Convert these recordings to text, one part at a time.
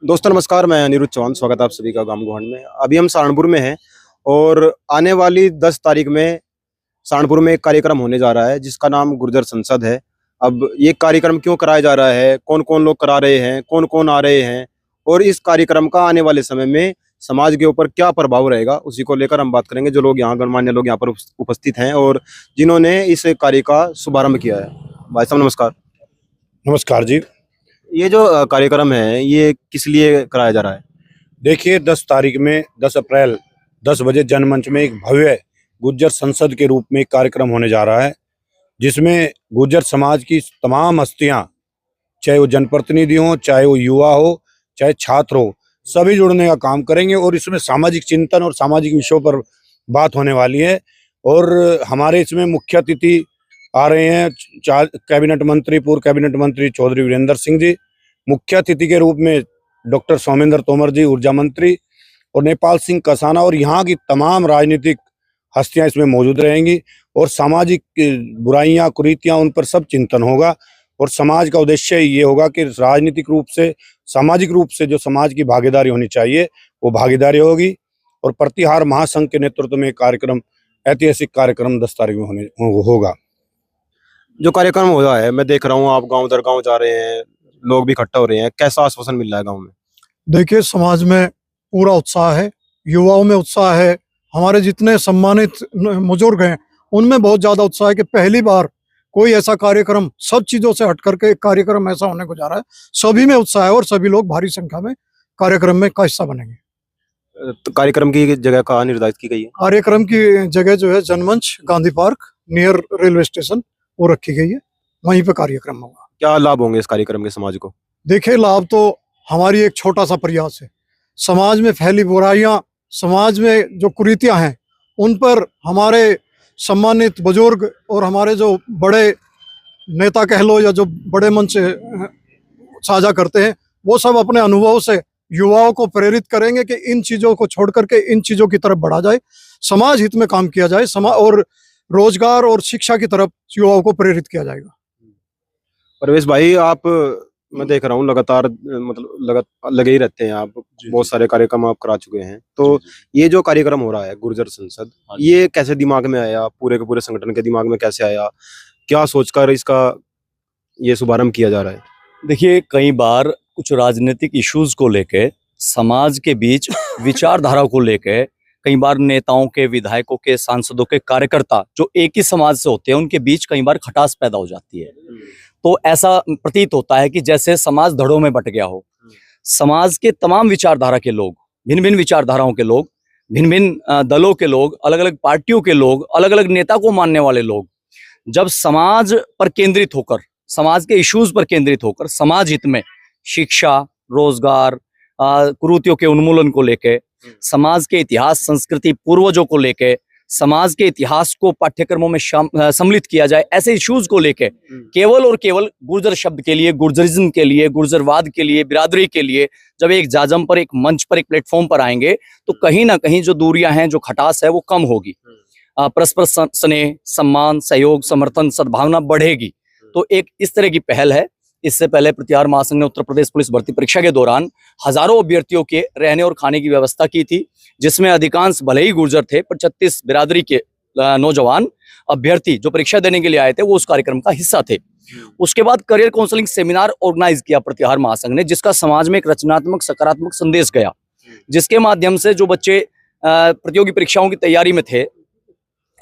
दोस्तों नमस्कार, मैं अनिरुद्ध चौहान। स्वागत है आप सभी का गांव गोहन में। अभी हम सहारनपुर में हैं और आने वाली 10 तारीख में सहारनपुर में एक कार्यक्रम होने जा रहा है जिसका नाम गुर्जर संसद है। अब ये कार्यक्रम क्यों कराया जा रहा है, कौन कौन लोग करा रहे हैं, कौन कौन आ रहे हैं और इस कार्यक्रम का आने वाले समय में समाज के ऊपर क्या प्रभाव रहेगा, उसी को लेकर हम बात करेंगे। जो लोग यहाँ गणमान्य लोग यहाँ पर उपस्थित हैं और जिन्होंने इस कार्य का शुभारंभ किया है। भाई साहब नमस्कार। नमस्कार जी। ये जो कार्यक्रम है ये किस लिए कराया जा रहा है? देखिए 10 तारीख में 10 अप्रैल 10 बजे जनमंच में एक भव्य गुर्जर संसद के रूप में एक कार्यक्रम होने जा रहा है, जिसमें गुर्जर समाज की तमाम हस्तियां, चाहे वो जनप्रतिनिधि हो, चाहे वो युवा हो, चाहे छात्र हो, सभी जुड़ने का काम करेंगे और इसमें सामाजिक चिंतन और सामाजिक विषयों पर बात होने वाली है। और हमारे इसमें मुख्य अतिथि आ रहे हैं कैबिनेट मंत्री, पूर्व कैबिनेट मंत्री चौधरी वीरेंद्र सिंह जी, मुख्य अतिथि के रूप में डॉक्टर सोमेंद्र तोमर जी ऊर्जा मंत्री और नेपाल सिंह कसाना, और यहाँ की तमाम राजनीतिक हस्तियां इसमें मौजूद रहेंगी और सामाजिक बुराइयां कुरीतियां उन पर सब चिंतन होगा। और समाज का उद्देश्य ये होगा कि राजनीतिक रूप से, सामाजिक रूप से जो समाज की भागीदारी होनी चाहिए वो भागीदारी होगी। और प्रतिहार महासंघ के नेतृत्व में कार्यक्रम, ऐतिहासिक कार्यक्रम 10 तारीख में होगा। जो कार्यक्रम हो रहा है, मैं देख रहा हूँ आप गांव दर गांव जा रहे हैं, लोग भी इकट्ठा हो रहे हैं, कैसा आश्वासन मिल रहा है गांव में? देखिए, समाज में पूरा उत्साह है, युवाओं में उत्साह है, हमारे जितने सम्मानित बुजुर्ग हैं उनमें बहुत ज्यादा उत्साह है कि पहली बार कोई ऐसा कार्यक्रम, सब चीजों से हट करके एक कार्यक्रम ऐसा होने को जा रहा है। सभी में उत्साह है और सभी लोग भारी संख्या में कार्यक्रम में का हिस्सा बनेंगे। तो कार्यक्रम की जगह कहाँ निर्धारित की गई है? कार्यक्रम की जगह जो है Janmanch Gandhi park near railway station वो रखी गई है, वहीं पे कार्यक्रम होगा। क्या लाभ होंगे इस कार्यक्रम के समाज को? देखिए, लाभ तो हमारी एक छोटा सा प्रयास है। समाज में फैली बुराइयां, समाज में जो कुरीतियां हैं उन पर हमारे सम्मानित बुजुर्ग और हमारे जो बड़े नेता कह लो या जो बड़े मन से साझा करते हैं, वो सब अपने अनुभव से युवाओं को प्रेरित करेंगे कि इन चीजों को छोड़ करके इन चीजों की तरफ बढ़ा जाए, समाज हित में काम किया जाए, समाज और रोजगार और शिक्षा की तरफ युवाओं को प्रेरित किया जाएगा। परवेश भाई, आप, मैं देख रहा हूँ लगातार लगे ही रहते हैं आप, बहुत सारे कार्यक्रम आप करा चुके हैं। तो ये जो कार्यक्रम हो रहा है गुर्जर संसद, ये कैसे दिमाग में आया, पूरे के पूरे संगठन के दिमाग में कैसे आया, क्या सोचकर इसका ये शुभारंभ किया जा रहा है? देखिए, कई बार कुछ राजनीतिक इश्यूज को लेके, समाज के बीच विचारधारा को लेके, कई बार नेताओं के, विधायकों के, सांसदों के, कार्यकर्ता जो एक ही समाज से होते हैं उनके बीच कई बार खटास पैदा हो जाती है। तो ऐसा प्रतीत होता है कि जैसे समाज धड़ों में बट गया हो। समाज के तमाम विचारधारा के लोग, भिन्न भिन्न विचारधाराओं के लोग, भिन्न भिन्न दलों के लोग, अलग अलग पार्टियों के लोग, अलग अलग नेता को मानने वाले लोग जब समाज पर केंद्रित होकर, समाज के इश्यूज पर केंद्रित होकर, समाज हित में शिक्षा, रोजगार, कुरीतियों के उन्मूलन को लेके, समाज के इतिहास, संस्कृति, पूर्वजों को लेके, समाज के इतिहास को पाठ्यक्रमों में सम्मिलित किया जाए, ऐसे इश्यूज को लेके केवल और केवल गुर्जर शब्द के लिए, गुर्जरिज्म के लिए, गुर्जरवाद के लिए, बिरादरी के लिए जब एक जाजम पर, एक मंच पर, एक प्लेटफॉर्म पर आएंगे तो कहीं ना कहीं जो दूरियां हैं, जो खटास है वो कम होगी, परस्पर स्नेह, सम्मान, सहयोग, समर्थन, सद्भावना बढ़ेगी। तो एक इस तरह की पहल है। इससे पहले प्रतिहार महासंघ ने उत्तर प्रदेश पुलिस भर्ती परीक्षा के दौरान हजारों अभ्यर्थियों के रहने और खाने की व्यवस्था की थी, जिसमें अधिकांश भले ही गुर्जर थे पर 36 बिरादरी के नौजवान अभ्यर्थी जो परीक्षा देने के लिए आए थे वो उस कार्यक्रम का हिस्सा थे। उसके बाद करियर काउंसलिंग सेमिनार ऑर्गेनाइज किया प्रतिहार महासंघ ने, जिसका समाज में एक रचनात्मक, सकारात्मक संदेश गया, जिसके माध्यम से जो बच्चे प्रतियोगी परीक्षाओं की तैयारी में थे,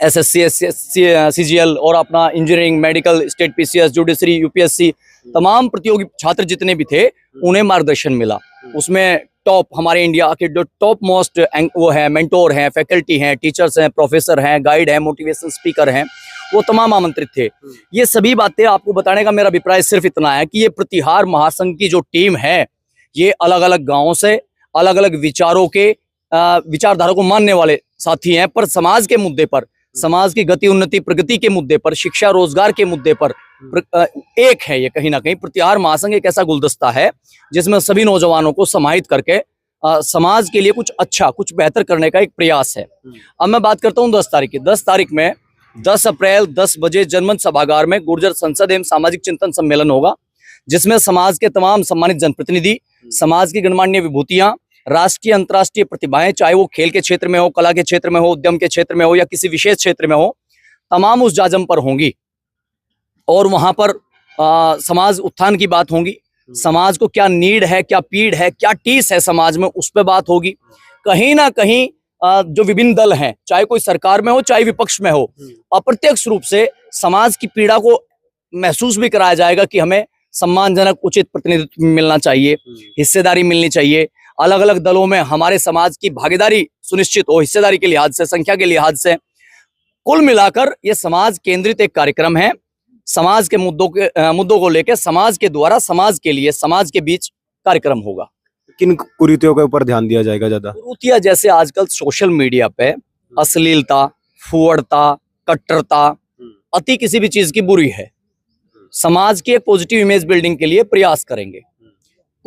SSC, CGL और अपना engineering, medical, state PCS, judiciary, UPSC, तमाम प्रतियोगी छात्र जितने भी थे उन्हें मार्गदर्शन मिला। उसमें टॉप, हमारे इंडिया के जो टॉप मोस्ट वो है, मेंटोर हैं, फैकल्टी हैं, टीचर्स हैं, प्रोफेसर हैं, गाइड हैं, मोटिवेशन स्पीकर हैं, वो तमाम आमंत्रित थे। ये सभी बातें आपको बताने का मेरा अभिप्राय सिर्फ इतना है कि ये प्रतिहार महासंघ की जो टीम है, ये अलग अलग गाँवों से, अलग अलग विचारों के, विचारधारा को मानने वाले साथी हैं, पर समाज के मुद्दे पर, समाज की गति, उन्नति, प्रगति के मुद्दे पर, शिक्षा, रोजगार के मुद्दे पर एक है। ये कहीं ना कहीं प्रतिहार महासंघ एक ऐसा गुलदस्ता है जिसमें सभी नौजवानों को समाहित करके समाज के लिए कुछ अच्छा, कुछ बेहतर करने का एक प्रयास है। अब मैं बात करता हूँ 10 तारीख की। 10 तारीख में 10 अप्रैल 10 बजे जनमंच सभागार में गुर्जर संसद एवं सामाजिक चिंतन सम्मेलन होगा, जिसमें समाज के तमाम सम्मानित जनप्रतिनिधि, समाज की गणमान्य विभूतियां, राष्ट्रीय अंतर्राष्ट्रीय प्रतिभाएं, चाहे वो खेल के क्षेत्र में हो, कला के क्षेत्र में हो, उद्यम के क्षेत्र में हो या किसी विशेष क्षेत्र में हो, तमाम उस जाजम पर होंगी। और वहां पर समाज उत्थान की बात होगी, समाज को क्या नीड है, क्या पीड़ है, क्या टीस है समाज में, उस पर बात होगी। कहीं ना कहीं जो विभिन्न दल हैं, चाहे कोई सरकार में हो चाहे विपक्ष में हो, अप्रत्यक्ष रूप से समाज की पीड़ा को महसूस भी कराया जाएगा कि हमें सम्मानजनक उचित प्रतिनिधित्व मिलना चाहिए, हिस्सेदारी मिलनी चाहिए। अलग अलग दलों में हमारे समाज की भागीदारी सुनिश्चित हो, हिस्सेदारी के लिहाज से, संख्या के लिहाज से। कुल मिलाकर ये समाज केंद्रित एक कार्यक्रम है। समाज के मुद्दों को लेकर समाज के द्वारा समाज के लिए, समाज के बीच कार्यक्रम होगा। किन कुरीतियों के ऊपर ध्यान दिया जाएगा ज्यादा? कुरीतियां जैसे आजकल सोशल मीडिया पे अश्लीलता, फुअड़ता, कट्टरता, अति किसी भी चीज की बुरी है। समाज की एक पॉजिटिव इमेज बिल्डिंग के लिए प्रयास करेंगे।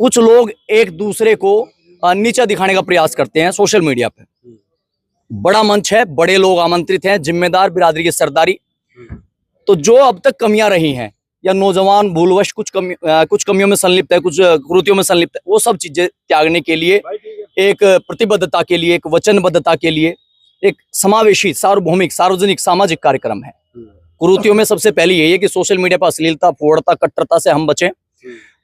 कुछ लोग एक दूसरे को नीचा दिखाने का प्रयास करते हैं सोशल मीडिया पे। बड़ा मंच है, बड़े लोग आमंत्रित हैं, जिम्मेदार बिरादरी की सरदारी। तो जो अब तक कमियां रही हैं या नौजवान भूलवश कुछ कमियों में संलिप्त है, कुछ कुरीतियों में संलिप्त है, वो सब चीजें त्यागने के लिए, एक प्रतिबद्धता के लिए, एक वचनबद्धता के लिए एक समावेशी, सार्वभौमिक, सार्वजनिक, सामाजिक कार्यक्रम है। कुरीतियों में सबसे पहले यही है कि सोशल मीडिया पर अश्लीलता, फुअड़ता, कट्टरता से हम बचें,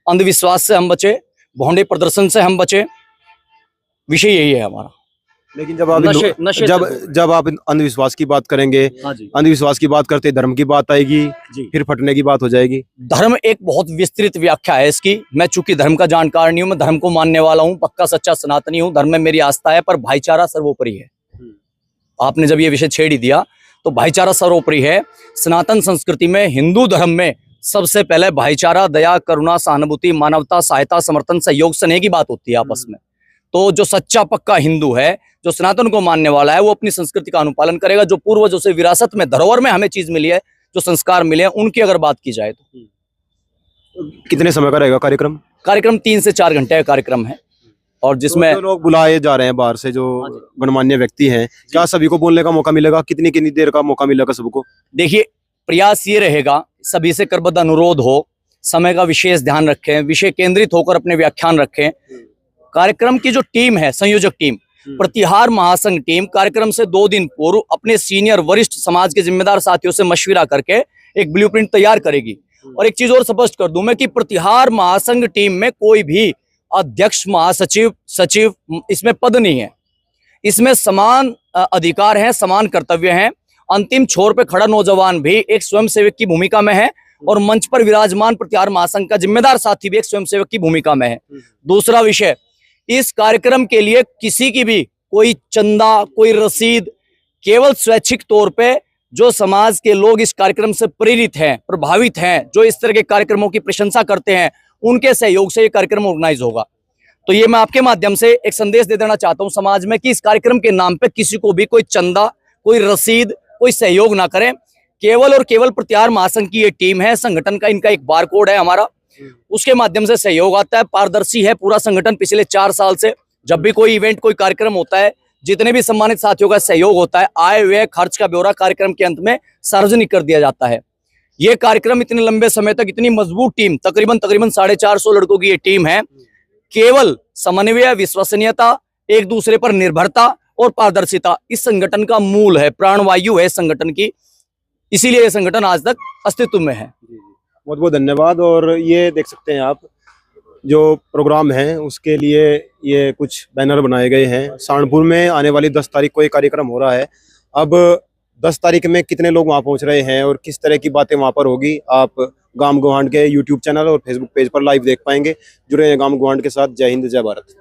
अंधविश्वास से हम बचें, भौंडे प्रदर्शन से हम बचें। विषय यही है हमारा। लेकिन जब आप नशे जब आप अंधविश्वास की बात करेंगे, हाँ जी, अंधविश्वास की बात करते धर्म की बात आएगी, जी। फिर फटने की बात हो जाएगी। धर्म एक बहुत विस्तृत व्याख्या है इसकी। मैं चूंकि धर्म का जानकार नहीं हूं, मैं धर्म को मानने वाला हूं, पक्का सच्चा सनातनी हूं, धर्म में मेरी आस्था है, पर भाईचारा सर्वोपरि है। आपने जब ये विषय छेड़ ही दिया तो भाईचारा सर्वोपरि है। सनातन संस्कृति में, हिंदू धर्म में सबसे पहले भाईचारा, दया, करुणा, सहानुभूति, मानवता, सहायता, समर्थन, सहयोग, स्नेह की बात होती है आपस में। तो जो सच्चा पक्का हिंदू है, जो सनातन को मानने वाला है, वो अपनी संस्कृति का अनुपालन करेगा। जो पूर्वजों से विरासत में, धरोहर में हमें चीज मिली है, जो संस्कार मिले हैं, उनकी अगर बात की जाए तो। कितने समय का रहेगा कार्यक्रम? कार्यक्रम 3 से 4 घंटे का कार्यक्रम है। और जिसमें जो लोग बुलाए जा रहे हैं बाहर से, जो गणमान्य व्यक्ति हैं, क्या सभी को बोलने का मौका मिलेगा? कितनी देर का मौका मिलेगा सबको? देखिए, प्रयास ये रहेगा, सभी से करबद्ध अनुरोध हो, समय का विशेष ध्यान रखें, विषय केंद्रित होकर अपने व्याख्यान रखें। कार्यक्रम की जो टीम है, संयोजक टीम, प्रतिहार महासंघ टीम, कार्यक्रम से 2 दिन पूर्व अपने सीनियर वरिष्ठ समाज के जिम्मेदार साथियों से मशविरा करके एक ब्लूप्रिंट तैयार करेगी। और एक चीज और स्पष्ट कर दूं मैं कि प्रतिहार महासंघ टीम में कोई भी अध्यक्ष, महासचिव, सचिव, इसमें पद नहीं है। इसमें समान अधिकार हैं, समान कर्तव्य हैं। अंतिम छोर पे खड़ा नौजवान भी एक स्वयंसेवक की भूमिका में है और मंच पर विराजमान प्रतिहार महासंघ का जिम्मेदार साथी भी एक स्वयंसेवक की भूमिका में है। दूसरा विषय, इस कार्यक्रम के लिए किसी की भी कोई चंदा, कोई रसीद, केवल स्वैच्छिक तौर पे जो समाज के लोग इस कार्यक्रम से प्रेरित हैं, प्रभावित हैं, जो इस तरह के कार्यक्रमों की प्रशंसा करते हैं, उनके सहयोग से ये कार्यक्रम ऑर्गेनाइज होगा। तो ये मैं आपके माध्यम से एक संदेश दे देना चाहता हूं समाज में कि इस कार्यक्रम के नाम पे किसी को भी कोई चंदा, कोई रसीद, कोई सहयोग ना करें। केवल और केवल प्रतिहार महासंघ की ये टीम है, संगठन का इनका एक बार कोड है हमारा, उसके माध्यम से सहयोग आता है। पारदर्शी है पूरा संगठन पिछले 4 साल से। जब भी कोई इवेंट, कोई कार्यक्रम होता है, जितने भी सम्मानित साथियों का सहयोग होता है, आय व्यय खर्च का ब्यौरा कार्यक्रम के अंत में सार्वजनिक कर दिया जाता है। ये कार्यक्रम इतने लंबे समय तक, इतनी मजबूत टीम, तकरीबन 450 लड़कों की ये टीम है, केवल समन्वय, विश्वसनीयता, एक दूसरे पर निर्भरता और पारदर्शिता इस संगठन का मूल है, प्राणवायु है संगठन की। इसीलिए ये संगठन आज तक अस्तित्व में है। बहुत बहुत धन्यवाद। और ये देख सकते हैं आप, जो प्रोग्राम है उसके लिए ये कुछ बैनर बनाए गए हैं। सहारनपुर में आने वाली 10 तारीख को ये कार्यक्रम हो रहा है। अब 10 तारीख में कितने लोग वहाँ पहुँच रहे हैं और किस तरह की बातें वहाँ पर होगी, आप गाम गुहांड के यूट्यूब चैनल और फेसबुक पेज पर लाइव देख पाएंगे। जुड़े हैं गाम गुहांड के साथ। जय हिंद, जय भारत।